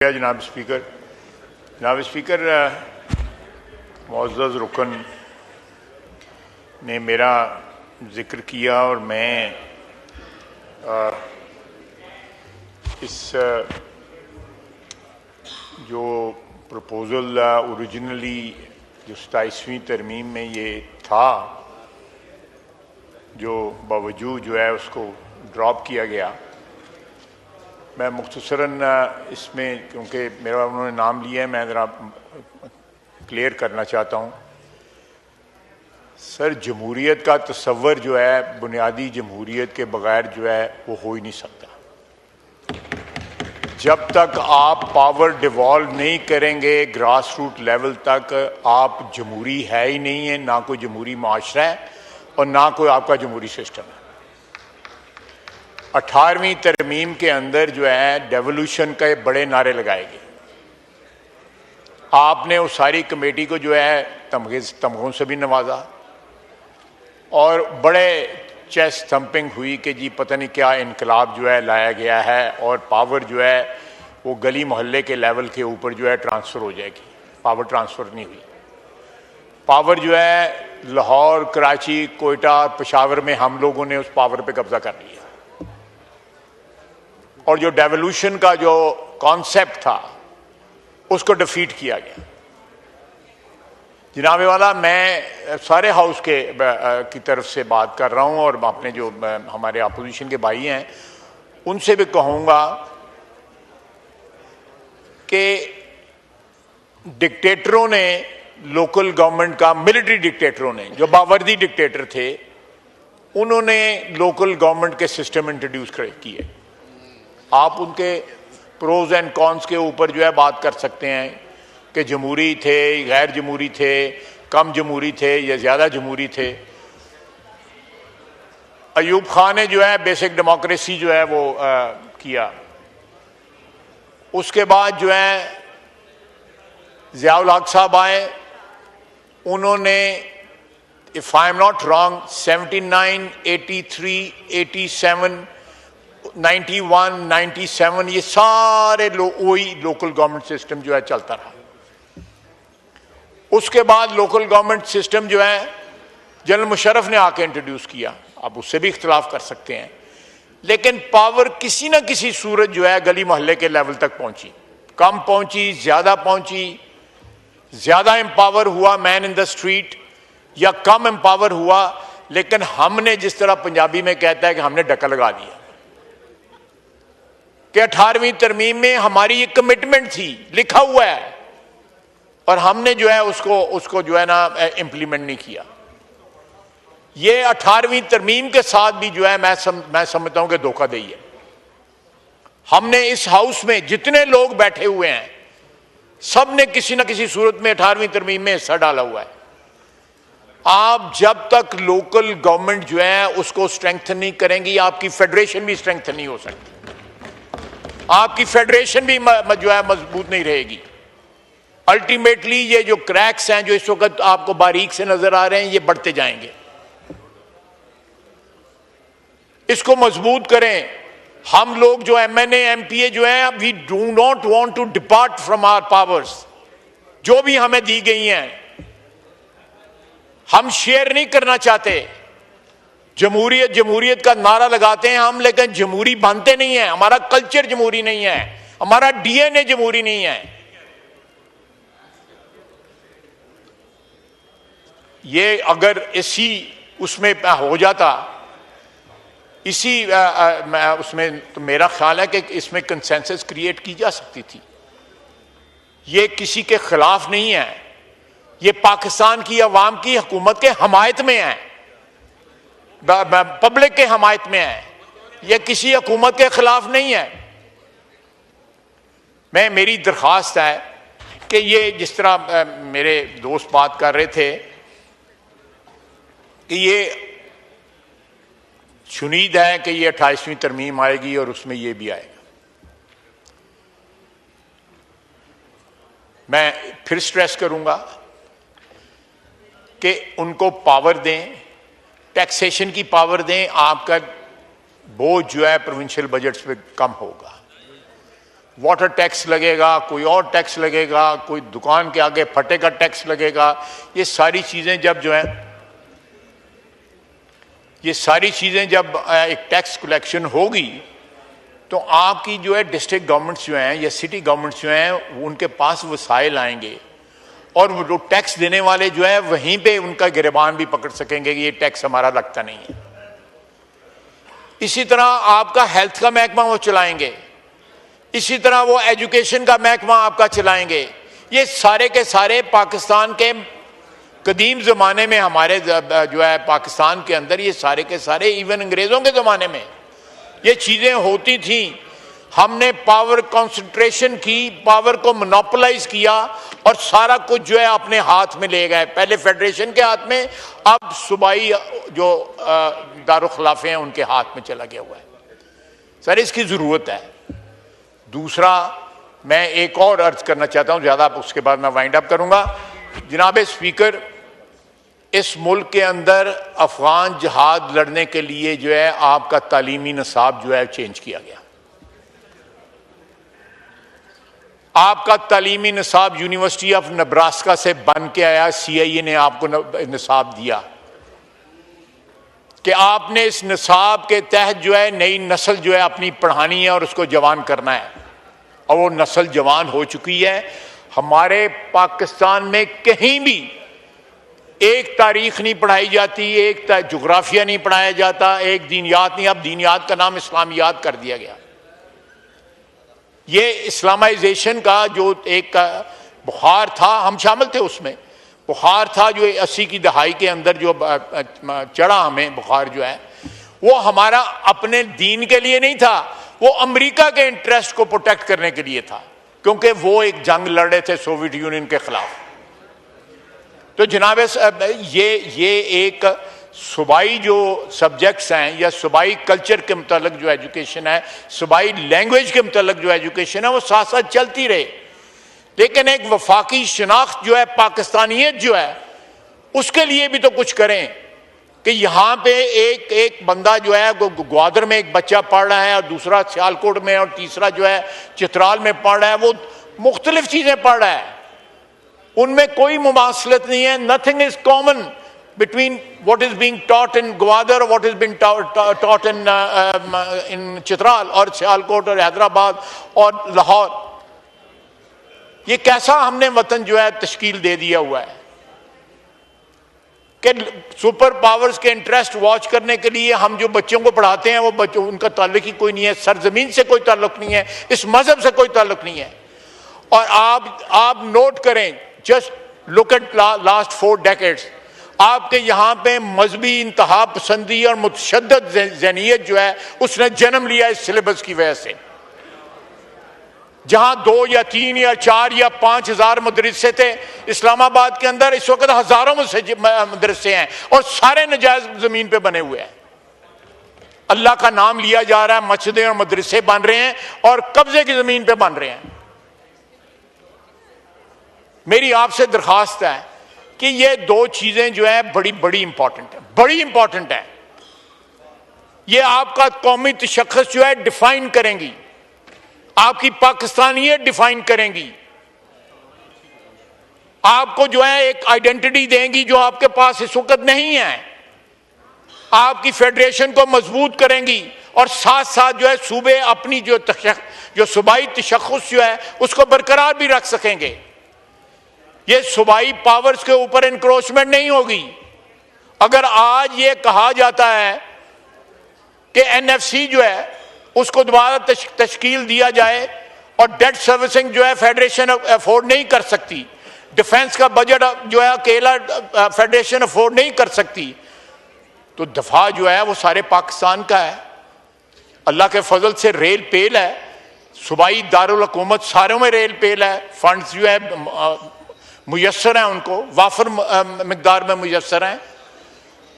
जनाब स्पीकर, मुअज़्ज़ज़ रुकन ने मेरा ज़िक्र किया और मैं इस जो प्रपोज़ल ओरिजिनली जो 27वीं तरमीम में ये था, जो बावजूद जो है उसको ड्रॉप किया गया, मैं मुख्तसरन इसमें, क्योंकि मेरा उन्होंने नाम लिया है, मैं ज़रा क्लियर करना चाहता हूँ। सर, जमहूरियत का तस्वर जो है बुनियादी जमहूरियत के बग़ैर जो है वो हो ही नहीं सकता। जब तक आप पावर डिवॉल्व नहीं करेंगे ग्रास रूट लेवल तक, आप जमहूरी है ही नहीं है, ना कोई जमहूरी माशरा है और ना कोई आपका जमहूरी सिस्टम है। 18वीं तरमीम के अंदर जो है डेवोल्यूशन के बड़े नारे लगाए गए। आपने उस सारी कमेटी को जो है तमगों से भी नवाजा और बड़े चेस्ट थम्पिंग हुई कि जी पता नहीं क्या इनकलाब जो है लाया गया है और पावर जो है वो गली मोहल्ले के लेवल के ऊपर जो है ट्रांसफ़र हो जाएगी। पावर ट्रांसफ़र नहीं हुई। पावर जो है लाहौर, कराची, कोयटा, पेशावर में हम लोगों ने उस पावर पे कब्जा कर लिया और जो डेवोल्यूशन का जो कॉन्सेप्ट था उसको डिफीट किया गया। जनाब वाला, मैं सारे हाउस की तरफ से बात कर रहा हूं और अपने जो हमारे अपोजिशन के भाई हैं उनसे भी कहूंगा कि डिक्टेटरों ने, लोकल गवर्नमेंट का, मिलिट्री डिक्टेटरों ने, जो बावर्दी डिक्टेटर थे, उन्होंने लोकल गवर्नमेंट के सिस्टम इंट्रोड्यूस किए। आप उनके प्रोज एंड कॉन्स के ऊपर जो है बात कर सकते हैं कि जमहूरी थे, गैर जमहूरी थे, कम जमहूरी थे या ज़्यादा जमहूरी थे। अयूब खान ने जो है बेसिक डेमोक्रेसी जो है वो किया। उसके बाद जो है ज़ियाउल हक साहब आए, उन्होंने, if I am not wrong, 79, 83, 87, 91, 97 ये सारे वही लोकल गवर्नमेंट सिस्टम जो है चलता रहा। उसके बाद लोकल गवर्नमेंट सिस्टम जो है जनरल मुशर्रफ ने आके इंट्रोड्यूस किया। आप उससे भी इख्तलाफ कर सकते हैं, लेकिन पावर किसी ना किसी सूरत जो है गली मोहल्ले के लेवल तक पहुंची। कम पहुंची, ज्यादा पहुंची, ज्यादा एम्पावर हुआ मैन इन द स्ट्रीट या कम एम्पावर हुआ, लेकिन हमने, जिस तरह पंजाबी में कहता है कि हमने डका लगा दिया कि 18वीं तरमीम में हमारी ये कमिटमेंट थी, लिखा हुआ है, और हमने जो है उसको जो है ना इंप्लीमेंट नहीं किया। ये 18वीं तरमीम के साथ भी जो है मैं समझता हूं कि धोखाधड़ी है। हमने इस हाउस में जितने लोग बैठे हुए हैं सब ने किसी ना किसी सूरत में 18वीं तरमीम में हिस्सा डाला हुआ है। आप जब तक लोकल गवर्नमेंट जो है उसको स्ट्रेंथन नहीं करेंगी, आपकी फेडरेशन भी स्ट्रेंथन नहीं हो सकती, आपकी फेडरेशन भी जो है मजबूत नहीं रहेगी। अल्टीमेटली ये जो क्रैक्स हैं जो इस वक्त आपको बारीक से नजर आ रहे हैं, ये बढ़ते जाएंगे। इसको मजबूत करें। हम लोग जो MNA MPA जो है, we do not want to depart from our powers, जो भी हमें दी गई हैं हम शेयर नहीं करना चाहते। जमहूरियत जमहूरियत का नारा लगाते हैं हम, लेकिन जमहूरी बनते नहीं है। हमारा कल्चर जमहूरी नहीं है, हमारा DNA जमहूरी नहीं है। ये अगर इसी उसमें हो जाता, इसी उसमें, तो मेरा ख्याल है कि इसमें कंसेंसस क्रिएट की जा सकती थी। ये किसी के खिलाफ नहीं है, ये पाकिस्तान की अवाम की हुकूमत के हमायत में है, पब्लिक के हमायत में है, ये किसी हुकूमत के खिलाफ नहीं है। मेरी दरख्वास्त है कि ये, जिस तरह मेरे दोस्त बात कर रहे थे कि ये शुनीद है कि ये 28वीं तरमीम आएगी और उसमें ये भी आएगा। मैं फिर स्ट्रेस करूंगा कि उनको पावर दें, टैक्सेशन की पावर दें, आपका बोझ जो है प्रोविंशियल बजट्स पे कम होगा। वाटर टैक्स लगेगा, कोई और टैक्स लगेगा, कोई दुकान के आगे फटे का टैक्स लगेगा। ये सारी चीज़ें जब जो है, ये सारी चीज़ें जब एक टैक्स कलेक्शन होगी तो आपकी जो है डिस्ट्रिक्ट गवर्नमेंट्स जो हैं या सिटी गवर्नमेंट्स जो हैं उनके पास वसाइल आएंगे और वो टैक्स देने वाले जो है वहीं पे उनका गिरबान भी पकड़ सकेंगे कि ये टैक्स हमारा लगता नहीं है। इसी तरह आपका हेल्थ का महकमा वो चलाएंगे, इसी तरह वो एजुकेशन का महकमा आपका चलाएंगे। ये सारे के सारे पाकिस्तान के कदीम ज़माने में हमारे जो है पाकिस्तान के अंदर ये सारे के सारे इवन अंग्रेज़ों के ज़माने में ये चीज़ें होती थी। हमने पावर कंसंट्रेशन की, पावर को मोनोपोलाइज किया और सारा कुछ जो है अपने हाथ में ले गए। पहले फेडरेशन के हाथ में, अब सूबाई जो दारुखिलाफे हैं उनके हाथ में चला गया हुआ है। सर इसकी ज़रूरत है। दूसरा मैं एक और अर्ज करना चाहता हूँ, ज़्यादा उसके बाद मैं वाइंड अप करूँगा। जनाब स्पीकर, इस मुल्क के अंदर अफगान जिहाद लड़ने के लिए जो है आपका तालीमी निसाब जो है चेंज किया गया। आपका तालीमी निसाब यूनिवर्सिटी ऑफ नब्रास्का से बन के आया, CIA ने आपको निसाब दिया कि आपने इस निसाब के तहत जो है नई नस्ल जो है अपनी पढ़ानी है और उसको जवान करना है, और वो नस्ल जवान हो चुकी है। हमारे पाकिस्तान में कहीं भी एक तारीख नहीं पढ़ाई जाती, एक जोग्राफिया नहीं पढ़ाया जाता, एक दीनियात नहीं। अब दीनियात का नाम इस्लामियात कर दिया गया। ये इस्लामाइजेशन का जो एक बुखार था, हम शामिल थे उसमें, बुखार था जो 80 की दहाई के अंदर जो चढ़ा हमें बुखार जो है, वो हमारा अपने दीन के लिए नहीं था, वो अमेरिका के इंटरेस्ट को प्रोटेक्ट करने के लिए था, क्योंकि वो एक जंग लड़ रहे थे सोवियत यूनियन के खिलाफ। तो जनाब ये एक सूबाई जो सब्जेक्ट्स हैं या सूबाई कल्चर के मुतालिक जो एजुकेशन है, सूबाई लैंग्वेज के मुतालिक जो एजुकेशन है, वो साथ साथ चलती रहे। लेकिन एक वफाकी शनाख्त जो है, पाकिस्तानियत जो है, उसके लिए भी तो कुछ करें कि यहाँ पे एक बंदा जो है ग्वादर में एक बच्चा पढ़ रहा है और दूसरा सियालकोट में और तीसरा जो है चित्राल में पढ़ रहा है, वो मुख्तलिफ चीज़ें पढ़ रहा है, उनमें कोई मुमासलत नहीं है। Nothing is common between what is being taught in Gwadar or what is being taught in Chitral और सियालकोट और हैदराबाद और लाहौर। ये कैसा हमने वतन जो है तश्कील दे दिया हुआ है कि सुपर पावर्स के इंटरेस्ट वॉच करने के लिए हम जो बच्चों को पढ़ाते हैं वो बच्चों, उनका ताल्लुक ही कोई नहीं है, सरजमीन से कोई ताल्लुक नहीं है, इस मजहब से कोई ताल्लुक नहीं है। और आप नोट करें, just look at last 4 decades, आपके यहाँ पे मजहबी इंतहा पसंदी और मुतशद्दद ज़हनियत जो है उसने जन्म लिया इस सिलेबस की वजह से। जहाँ 2 या 3 या 4 या 5 हज़ार मदरसे थे इस्लामाबाद के अंदर, इस वक्त हज़ारों मदरसे हैं और सारे नजायज ज़मीन पे बने हुए हैं। अल्लाह का नाम लिया जा रहा है, मस्जिदें और मदरसे बन रहे हैं और कब्जे की ज़मीन पे बन रहे हैं। मेरी आपसे दरख्वास्त है कि ये 2 चीजें जो है बड़ी इंपॉर्टेंट है, बड़ी इंपॉर्टेंट है। ये आपका कौमी तशख्खुस जो है डिफाइन करेंगी, आपकी पाकिस्तानियत डिफाइन करेंगी, आपको जो है एक आइडेंटिटी देंगी जो आपके पास इस वक्त नहीं है, आपकी फेडरेशन को मजबूत करेंगी और साथ साथ जो है सूबे अपनी जो सूबाई तशख्खुस जो है उसको बरकरार भी रख सकेंगे। ये सूबाई पावर्स के ऊपर इंक्रोचमेंट नहीं होगी। अगर आज ये कहा जाता है कि NFC जो है उसको दोबारा तश्कील दिया जाए और डेट सर्विसिंग जो है फेडरेशन अफोर्ड नहीं कर सकती, डिफेंस का बजट जो है अकेला फेडरेशन अफोर्ड नहीं कर सकती, तो दफा जो है वो सारे पाकिस्तान का है। अल्लाह के फजल से रेल पेल है, सूबाई दारुल हुकूमत सारों में रेल पेल है, फंड्स जो है मुयस्सर हैं, उनको वाफर मिकदार में मुयस्सर हैं।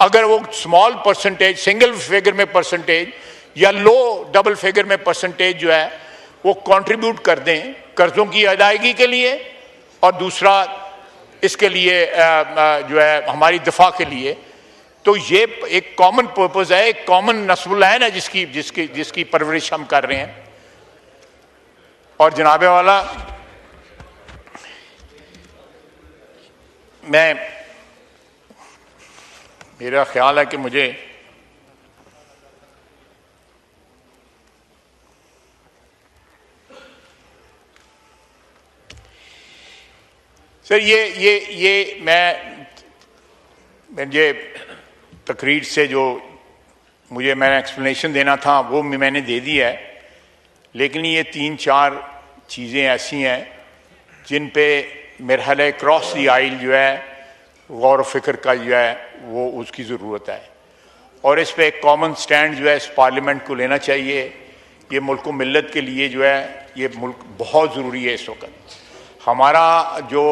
अगर वो स्मॉल परसेंटेज, सिंगल फिगर में परसेंटेज या लो डबल फिगर में परसेंटेज जो है वो कंट्रीब्यूट कर दें कर्जों की अदायगी के लिए, और दूसरा इसके लिए जो है हमारी दफा के लिए, तो ये एक कॉमन पर्पस है, एक कॉमन नस्ल है ना जिसकी परवरिश हम कर रहे हैं। और जनाबे वाला, मेरा ख्याल है कि मुझे सर ये मुझे तकरीर से जो मैंने एक्सप्लेनेशन देना था वो मैंने दे दिया है, लेकिन ये 3-4 चीज़ें ऐसी हैं जिन पे मरहले क्रॉस दी आइल जो है गौर फिक्र का जो है वो उसकी ज़रूरत है, और इस पे एक कॉमन स्टैंड जो है इस पार्लियामेंट को लेना चाहिए। ये मुल्क व मिल्लत के लिए जो है ये मुल्क बहुत ज़रूरी है। इस वक्त हमारा जो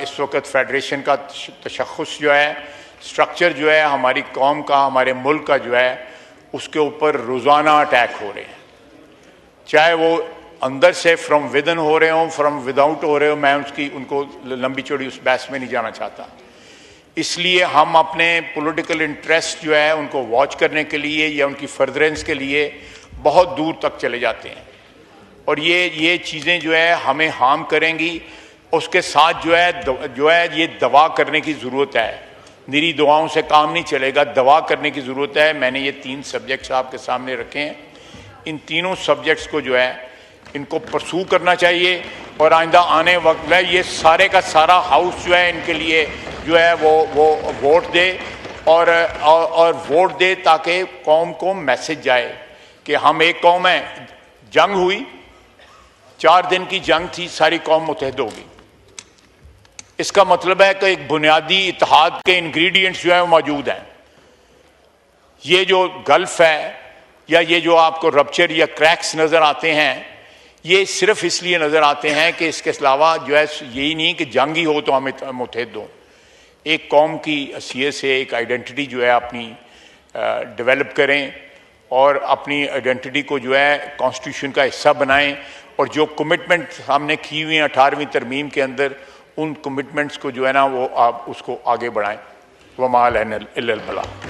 इस वक्त फेडरेशन का तशख़्ख़ुस जो है, स्ट्रक्चर जो है हमारी कौम का, हमारे मुल्क का जो है, उसके ऊपर रोज़ाना अटैक हो रहे हैं, चाहे वो अंदर से फ्रॉम विदन हो रहे हों, फ्रॉम विदाउट हो रहे हो। मैं उनको लंबी चौड़ी उस बहस में नहीं जाना चाहता। इसलिए हम अपने पॉलिटिकल इंटरेस्ट जो है उनको वॉच करने के लिए या उनकी फर्दरेंस के लिए बहुत दूर तक चले जाते हैं, और ये चीज़ें जो है हमें हार्म करेंगी। उसके साथ जो है ये दवा करने की ज़रूरत है। निरी दुआओं से काम नहीं चलेगा, दवा करने की ज़रूरत है। मैंने ये 3 सब्जेक्ट्स आपके सामने रखे हैं। इन तीनों सब्जेक्ट्स को जो है इनको परसू करना चाहिए, और आइंदा आने वक्त में ये सारे का सारा हाउस जो है इनके लिए जो है वो वोट दे, और वोट दे ताकि कौम को मैसेज जाए कि हम एक कौम है। जंग हुई, 4 दिन की जंग थी, सारी कौम मुत्तहद होगी। इसका मतलब है कि एक बुनियादी इत्तेहाद के इंग्रेडिएंट्स जो है वो मौजूद हैं। ये जो गल्फ है या ये जो आपको रप्चर या क्रैक्स नज़र आते हैं, ये सिर्फ इसलिए नज़र आते हैं कि इसके अलावा जो है यही नहीं कि जंग ही हो तो हमें मुत्तहद हो। एक कौम की हैसियत से एक आइडेंटिटी जो है अपनी डेवलप करें, और अपनी आइडेंटिटी को जो है कॉन्स्टिट्यूशन का हिस्सा बनाएं, और जो कमिटमेंट हमने की हुई हैं 18वीं तरमीम के अंदर, उन कमिटमेंट्स को जो है ना वो आप उसको आगे बढ़ाएं। वमा अलैना इल्लल बलाग।